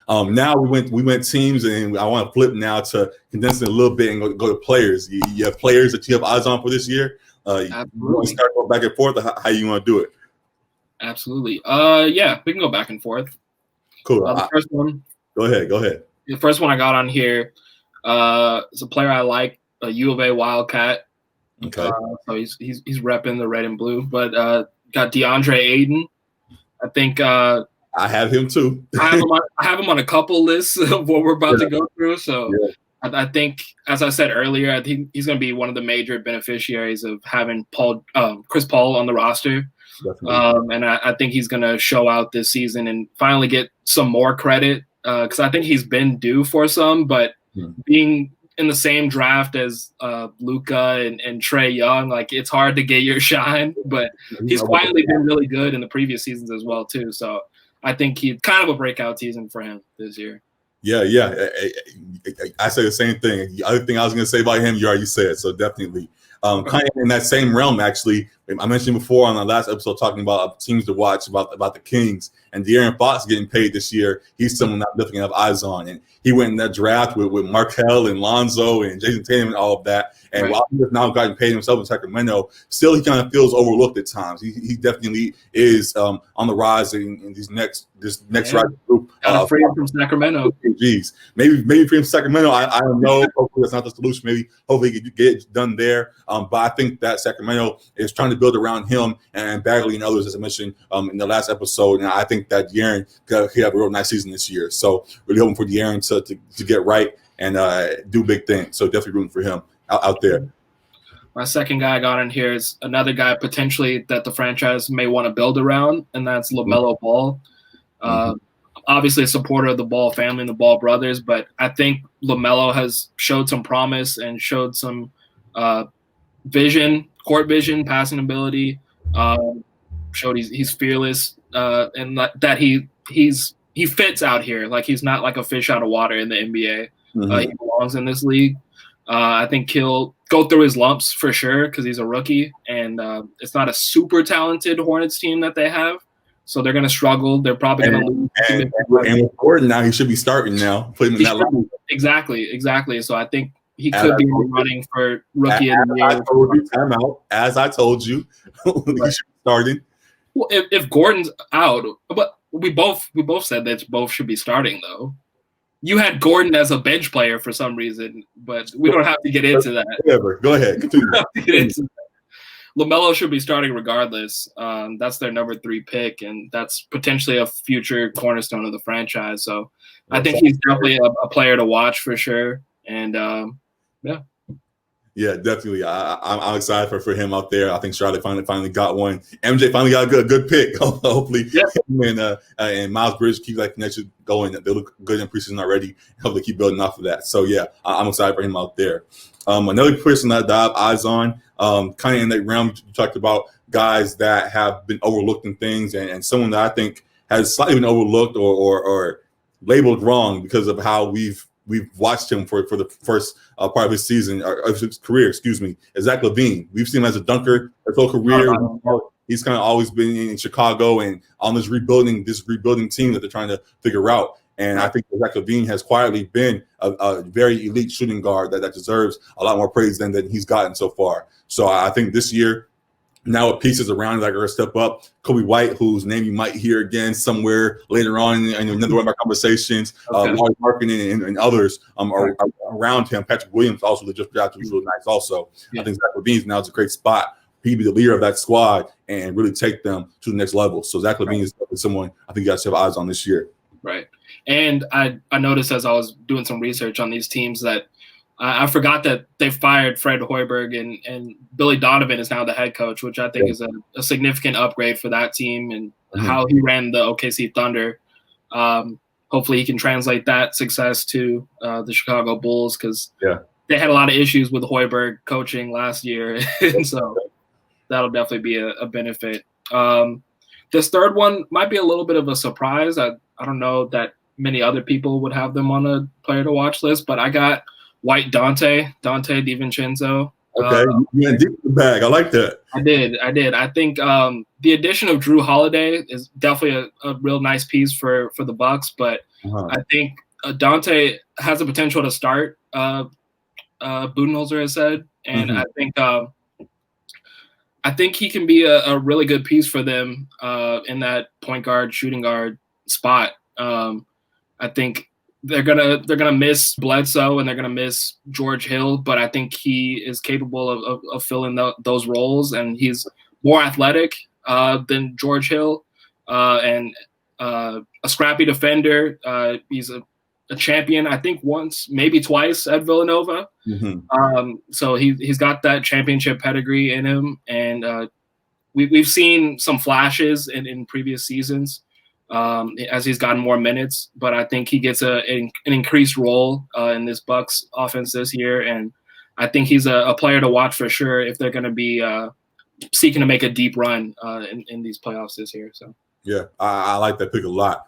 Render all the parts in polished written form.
Now we went teams, and I want to flip now to condensing a little bit and go to players. You have players that you have eyes on for this year. You want to start going back and forth, or how you want to do it? Absolutely. Yeah, we can go back and forth. Cool. The first one. Go ahead. The first one I got on here is a player I like, a U of A Wildcat. Okay. So he's repping the red and blue, but got DeAndre Ayton. I think I have him too. I have him on a couple lists of what we're about to go through. So I think, as I said earlier, I think he's going to be one of the major beneficiaries of having Chris Paul on the roster. And I think he's going to show out this season and finally get some more credit because I think he's been due for some, but being in the same draft as Luka and Trae Young, like it's hard to get your shine, but he's quietly been really good in the previous seasons as well too. So I think he's kind of a breakout season for him this year. Yeah. I say the same thing. The other thing I was going to say about him, you already said. So definitely. Kind of in that same realm, actually, I mentioned before on the last episode talking about teams to watch about the Kings and De'Aaron Fox getting paid this year. He's someone that definitely have eyes on, and he went in that draft with Markelle and Lonzo and Jason Tatum and all of that. And while he has now gotten paid himself in Sacramento, still he kind of feels overlooked at times. He definitely is on the rise in this next rising group. Free him from Sacramento. Geez, maybe free him from Sacramento. I don't know. Hopefully that's not the solution. Maybe hopefully he can get it done there. But I think that Sacramento is trying to build around him and Bagley and others, as I mentioned in the last episode. And I think that De'Aaron could have a real nice season this year. So really hoping for De'Aaron to get right and do big things. So definitely rooting for him out there. My second guy I got in here is another guy potentially that the franchise may want to build around, and that's LaMelo Ball. Obviously a supporter of the Ball family and the Ball brothers, but I think LaMelo has showed some promise and showed some vision, court vision, passing ability. Showed he's fearless and that he fits out here. Like he's not like a fish out of water in the NBA. He belongs in this league. I think he'll go through his lumps for sure because he's a rookie, and it's not a super talented Hornets team that they have. So they're going to struggle. They're probably going to lose. And with Gordon now, he should be starting now. Put him in that line. Exactly. So I think he could be running for rookie of the year. As I told you, he should be starting. Well, if Gordon's out, but we both said that both should be starting though. You had Gordon as a bench player for some reason, but we don't have to get into that. Whatever. Go ahead. Continue. LaMelo should be starting regardless. That's their number 3 pick, and that's potentially a future cornerstone of the franchise. So I think he's definitely a player to watch for sure. And yeah, definitely. I'm excited for him out there. I think Charlotte finally got one. MJ finally got a good pick. Hopefully, him and Miles Bridges keep that connection going. They look good in preseason already. Hopefully, keep building off of that. So yeah, I'm excited for him out there. Another person that I have eyes on, kind of in that realm you talked about, guys that have been overlooked in things, and someone that I think has slightly been overlooked or labeled wrong because of how we've watched him for the first part of his season, or of his career, is Zach LaVine. We've seen him as a dunker his whole career. He's kind of always been in Chicago and on this rebuilding team that they're trying to figure out. And I think Zach LaVine has quietly been a very elite shooting guard that deserves a lot more praise than he's gotten so far. So I think this year, now with pieces around that are going to step up, Kobe White, whose name you might hear again somewhere later on in another one of our conversations, Marty Markkinen and others are around him. Patrick Williams also, they just drafted, was really nice also. I think Zach LaVine now is a great spot. He'd be the leader of that squad and really take them to the next level. So Zach LaVine is someone I think you guys have eyes on this year. Right. And I noticed as I was doing some research on these teams that I forgot that they fired Fred Hoiberg and Billy Donovan is now the head coach, which I think is a significant upgrade for that team and how he ran the OKC Thunder. Hopefully he can translate that success to the Chicago Bulls because they had a lot of issues with Hoiberg coaching last year. And so that'll definitely be a benefit. This third one might be a little bit of a surprise. I don't know that many other people would have them on a player to watch list, but I got Dante DiVincenzo. Okay, you went deep in the bag. I like that. I did. I think the addition of Drew Holiday is definitely a real nice piece for the Bucks, but I think Dante has the potential to start. Budenholzer has said, and I think he can be a really good piece for them in that point guard, shooting guard spot. I think they're gonna miss Bledsoe and they're gonna miss George Hill, but I think he is capable of filling those roles, and he's more athletic than George Hill, and a scrappy defender. He's a champion, I think once, maybe twice at Villanova. So he's got that championship pedigree in him, and we've seen some flashes in previous seasons as he's gotten more minutes. But I think he gets an increased role in this Bucks offense this year, and I think he's a player to watch for sure if they're going to be seeking to make a deep run in these playoffs this year. So yeah, I like that pick a lot.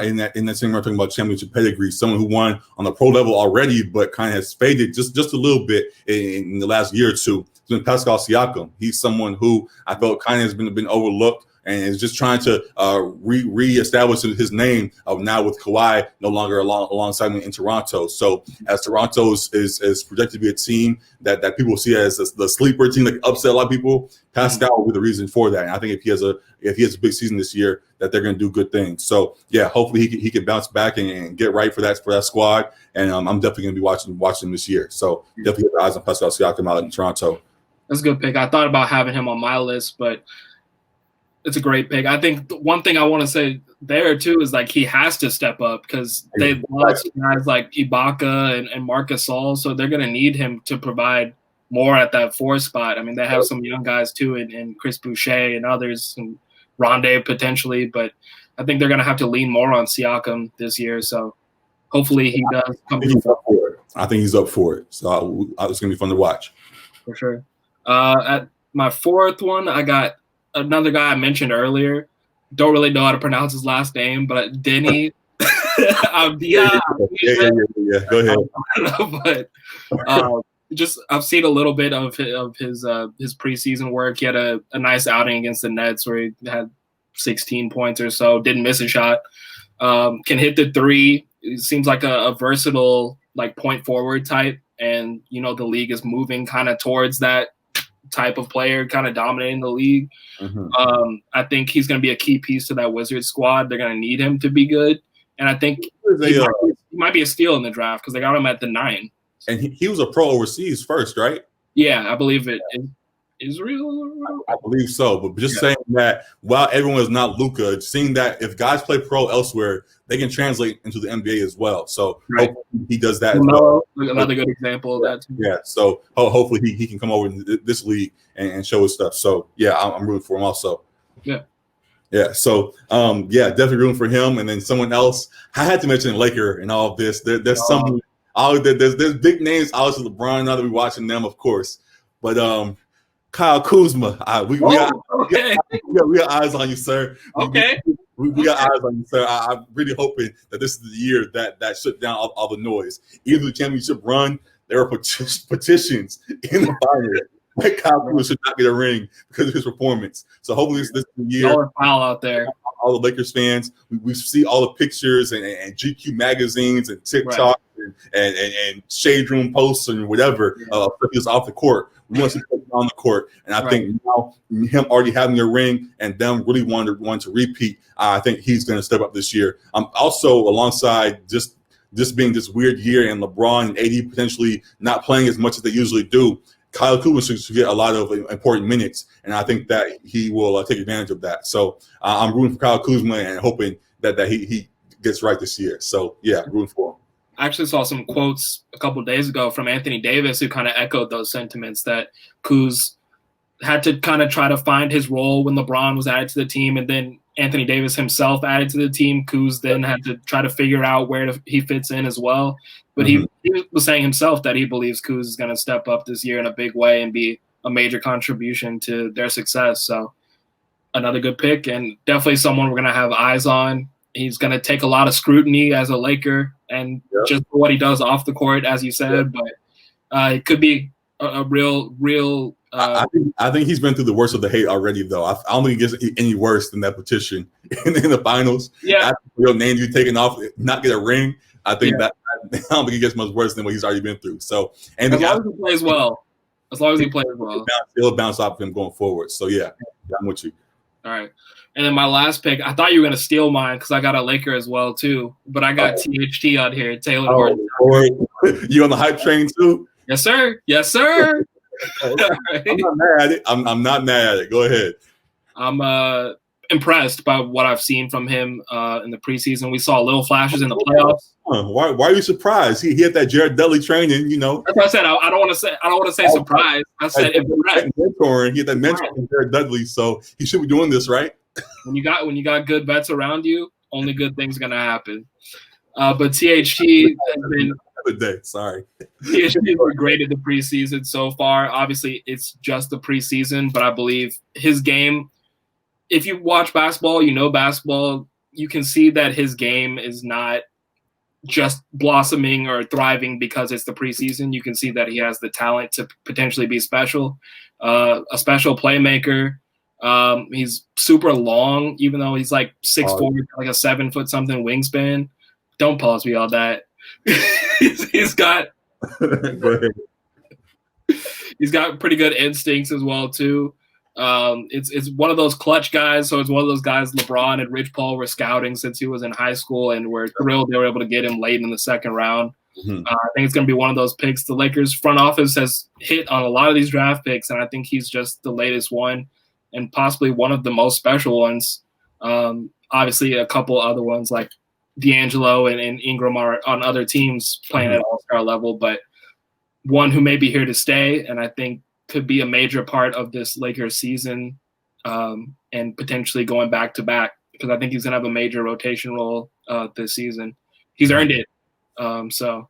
In that same we're talking about championship pedigree, someone who won on the pro level already, but kind of has faded just a little bit in the last year or two. It's been Pascal Siakam. He's someone who I felt kind of has been overlooked and is just trying to reestablish his name now with Kawhi no longer alongside me in Toronto. So as Toronto is projected to be a team that people see as the sleeper team, like upset a lot of people, Pascal will be the reason for that. And I think if he has a big season this year, that they're going to do good things. So yeah, hopefully he can bounce back and get right for that squad. And I'm definitely going to be watching this year. So definitely get the eyes on Pascal Siakam out in Toronto. That's a good pick. I thought about having him on my list, but it's a great pick. I think one thing I want to say there too is like he has to step up because they've lost guys like Ibaka and Marc Gasol, so they're going to need him to provide more at that 4 spot. I mean, they have some young guys too, and Chris Boucher and others, and Rondé potentially, but I think they're going to have to lean more on Siakam this year. So hopefully he does come through. I think he's up for it. So it's going to be fun to watch. For sure. At my 4th one, I got another guy I mentioned earlier. Don't really know how to pronounce his last name, but Denny. Yeah. Go ahead. But just I've seen a little bit of his preseason work. He had a nice outing against the Nets where he had 16 points or so. Didn't miss a shot. Can hit the 3. It seems like a versatile like point forward type, and the league is moving kind of towards that type of player, kind of dominating the league. I think he's going to be a key piece to that Wizards squad. They're going to need him to be good, and I think he might be a steal in the draft because they got him at the 9. And he was a pro overseas first, right? Yeah, I believe it. Israel? I believe so. But just saying that while everyone is not Luka, seeing that if guys play pro elsewhere, they can translate into the NBA as well. So hopefully he does that as well. Another good example of that too. Yeah. So hopefully he can come over in this league and show his stuff. So yeah, I'm rooting for him also. Yeah. Yeah. So definitely rooting for him. And then someone else. I had to mention Laker and all of this. There's some. There's big names. Obviously, LeBron. Now that we're watching them, of course, but Kyle Kuzma. We got eyes on you, sir. Okay. We got eyes on you, sir. I'm really hoping that this is the year that shut down all the noise. Either the championship run, there were petitions in the finals that Kyle Kuzma should not get a ring because of his performance. So hopefully this is the year. Dollar foul out there. All the Lakers fans, we see all the pictures and GQ magazines and TikTok and shade room posts and whatever. He was off the court. We want to see him on the court, and I think now him already having a ring and them really want to repeat. I think he's going to step up this year. Also alongside just being this weird year and LeBron and AD potentially not playing as much as they usually do. Kyle Kuzma should get a lot of important minutes, and I think that he will take advantage of that. So I'm rooting for Kyle Kuzma and hoping that he gets right this year. So yeah, rooting for him. I actually saw some quotes a couple of days ago from Anthony Davis who kind of echoed those sentiments that Kuz had to kind of try to find his role when LeBron was added to the team, and then Anthony Davis himself added to the team. Kuz then had to try to figure out where he fits in as well. But he was saying himself that he believes Kuz is going to step up this year in a big way and be a major contribution to their success. So another good pick, and definitely someone we're going to have eyes on. He's going to take a lot of scrutiny as a Laker and just for what he does off the court, as you said. But it could be a real. I think he's been through the worst of the hate already, though. I don't think it gets any worse than that petition in the finals. Yeah, real name you taking off, not get a ring. I think that I don't think it gets much worse than what he's already been through. So, and as long as he plays well, it'll bounce off him going forward. So yeah, I'm with you. All right. And then my last pick, I thought you were going to steal mine because I got a Laker as well, too. But I got THT on here, Taylor Horton. You on the hype train, too? Yes, sir. Yes, sir. I'm not mad at it. I'm not mad at it. Go ahead. I'm impressed by what I've seen from him in the preseason. We saw little flashes in the playoffs. Why are you surprised? He had that Jared Dudley training, you know. That's what I said. I don't want to say surprised. I said impressed. He had that mentor from Jared Dudley, so he should be doing this, right? When you got good vets around you, only good things are gonna happen. But THT has been THT were great in the preseason so far. Obviously, it's just the preseason, but I believe his game. If you watch basketball, you know basketball. You can see that his game is not just blossoming or thriving because it's the preseason. You can see that he has the talent to potentially be special, a special playmaker. He's super long, even though he's like 6'4", like a 7 foot something wingspan. Don't pause me on that. he's got pretty good instincts as well too. It's one of those clutch guys. So it's one of those guys LeBron and Rich Paul were scouting since he was in high school, and we're thrilled they were able to get him late in the second round. I think it's going to be one of those picks. The Lakers front office has hit on a lot of these draft picks, and I think he's just the latest one and possibly one of the most special ones. Obviously, a couple other ones like D'Angelo and Ingram are on other teams playing at all-star level, but one who may be here to stay, and I think could be a major part of this Lakers season and potentially going back-to-back, because I think he's going to have a major rotation role this season. He's earned it. So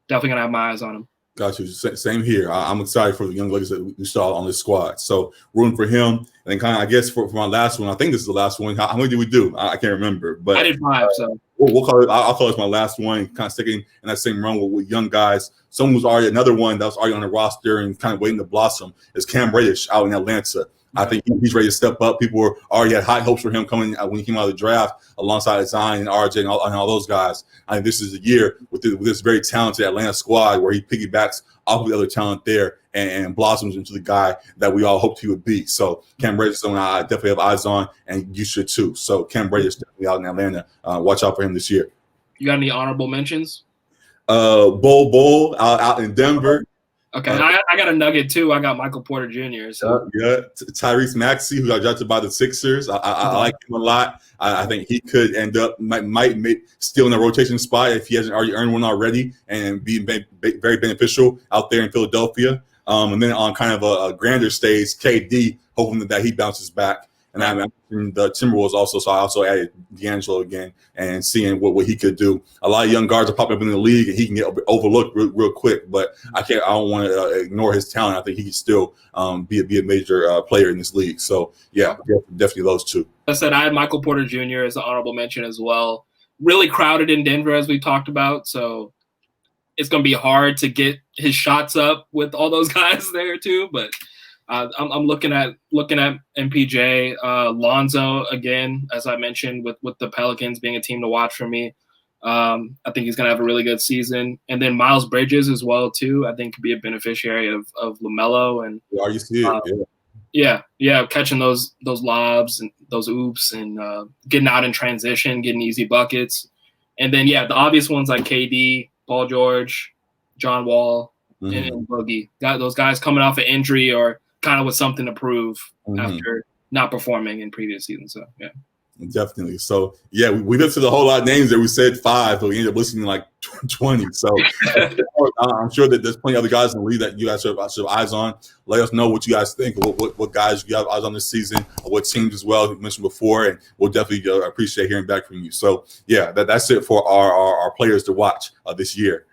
definitely going to have my eyes on him. Got you. Same here. I'm excited for the young ladies that we saw on this squad. So rooting for him. And then kind of, I guess, for my last one, I think this is the last one. How many did we do? I can't remember. But I did 5. So we'll call it. I'll call this my last one. Kind of sticking in that same run with young guys. Someone who's already another one that was already on the roster and kind of waiting to blossom is Cam Reddish out in Atlanta. I think he's ready to step up. People were already had high hopes for him coming when he came out of the draft alongside Zion and RJ and all those guys. I think this is the year with this very talented Atlanta squad where he piggybacks off of the other talent there and blossoms into the guy that we all hoped he would be. So Cam Reddish is someone I definitely have eyes on, and you should too. So Cam Reddish definitely out in Atlanta. Watch out for him this year. You got any honorable mentions? Bull out in Denver. Okay, I got a nugget too. I got Michael Porter Jr. So Tyrese Maxey, who got drafted by the Sixers. I like him a lot. I think he could end up might steal in a rotation spot if he hasn't already earned one already, and be very beneficial out there in Philadelphia. And then on kind of a grander stage, KD, hoping that he bounces back. And I mentioned the Timberwolves also, so I also added D'Angelo again and seeing what he could do. A lot of young guards are popping up in the league, and he can get overlooked real quick. But I don't want to ignore his talent. I think he can still be a major player in this league. So yeah, definitely those two. I said I had Michael Porter Jr. as an honorable mention as well. Really crowded in Denver, as we talked about. So it's going to be hard to get his shots up with all those guys there too, but. I'm looking at MPJ, Lonzo again, as I mentioned, with the Pelicans being a team to watch for me. I think he's going to have a really good season, and then Miles Bridges as well too. I think could be a beneficiary of LaMelo and. You see it, yeah, catching those lobs and those oops and getting out in transition, getting easy buckets, and then the obvious ones like KD, Paul George, John Wall, and Boogie. Got those guys coming off an injury or kind of with something to prove after not performing in previous seasons. So, yeah. Definitely. So, yeah, we listed a whole lot of names there. We said 5, but we ended up listening like 20. So, I'm sure that there's plenty of other guys in the league that you guys should have eyes on. Let us know what you guys think, what guys you have eyes on this season, what teams as well, you mentioned before, and we'll definitely appreciate hearing back from you. So, yeah, that's it for our players to watch this year.